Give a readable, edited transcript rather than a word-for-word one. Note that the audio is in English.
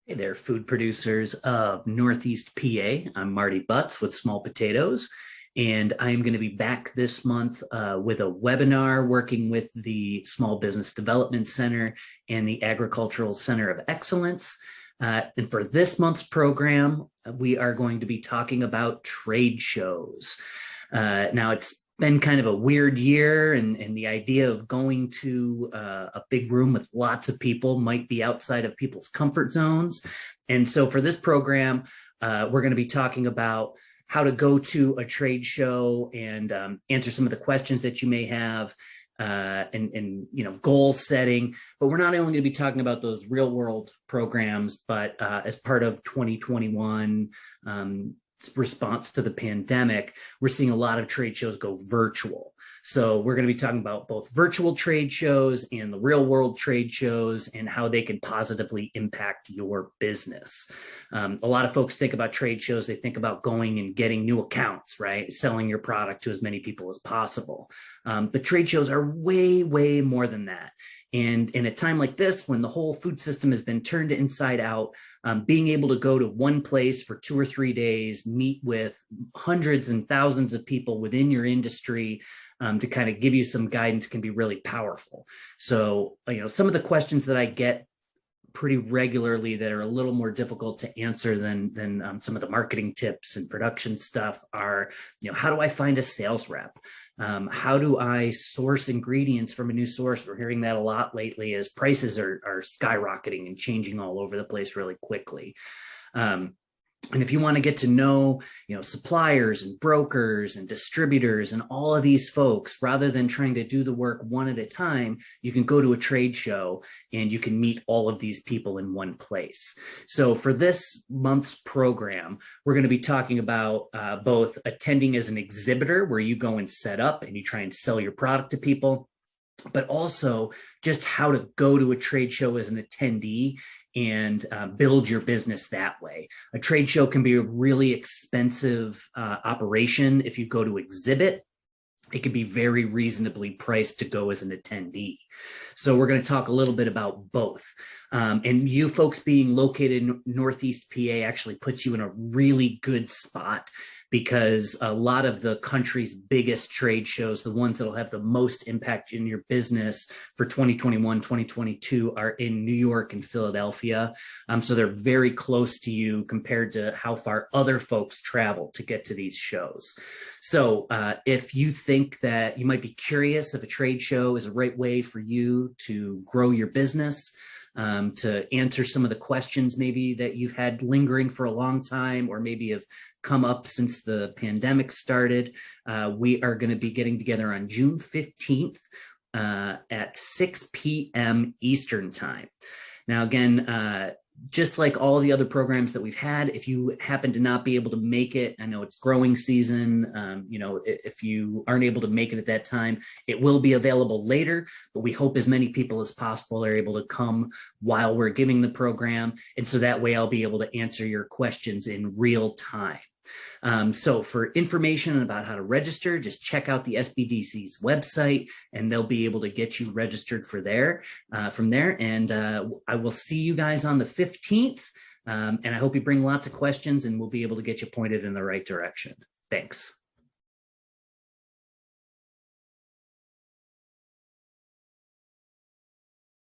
Hey there, food producers of Northeast PA. I'm Marty Butts with Small Potatoes, and I'm going to be back this month with a webinar working with the Small Business Development Center and the Agricultural Center of Excellence. And for this month's program, we are going to be talking about trade shows. Now, it's been kind of a weird year, and the idea of going to a big room with lots of people might be outside of people's comfort zones. And so for this program, we're going to be talking about how to go to a trade show and answer some of the questions that you may have, and goal setting. But we're not only going to be talking about those real world programs, but as part of 2021 response to the pandemic, we're seeing a lot of trade shows go virtual. So we're going to be talking about both virtual trade shows and the real world trade shows and how they can positively impact your business. A lot of folks think about trade shows, they think about going and getting new accounts, right? Selling your product to as many people as possible. But trade shows are way, way more than that. And in a time like this, when the whole food system has been turned inside out, being able to go to one place for 2 or 3 days, meet with hundreds and thousands of people within your industry to kind of give you some guidance can be really powerful. So, some of the questions that I get pretty regularly that are a little more difficult to answer than some of the marketing tips and production stuff are, how do I find a sales rep? How do I source ingredients from a new source? We're hearing that a lot lately as prices are skyrocketing and changing all over the place really quickly. And if you want to get to know, suppliers and brokers and distributors and all of these folks, rather than trying to do the work one at a time, you can go to a trade show and you can meet all of these people in one place. So for this month's program, we're going to be talking about both attending as an exhibitor, where you go and set up and you try and sell your product to people, but also just how to go to a trade show as an attendee and build your business that way. A trade show can be a really expensive operation. If you go to exhibit, it can be very reasonably priced to go as an attendee. So we're going to talk a little bit about both. And you folks being located in Northeast PA actually puts you in a really good spot, because a lot of the country's biggest trade shows, the ones that'll have the most impact in your business for 2021, 2022, are in New York and Philadelphia. So they're very close to you compared to how far other folks travel to get to these shows. So if you think that you might be curious if a trade show is a right way for you to grow your business, to answer some of the questions maybe that you've had lingering for a long time, or maybe have come up since the pandemic started, we are going to be getting together on June 15th at 6 p.m. Eastern time. Now, again, just like all the other programs that we've had, if you happen to not be able to make it, I know it's growing season, if you aren't able to make it at that time, it will be available later, but we hope as many people as possible are able to come while we're giving the program. And so that way I'll be able to answer your questions in real time. So for information about how to register, just check out the SBDC's website and they'll be able to get you registered from there. And I will see you guys on the 15th. And I hope you bring lots of questions and we'll be able to get you pointed in the right direction. Thanks.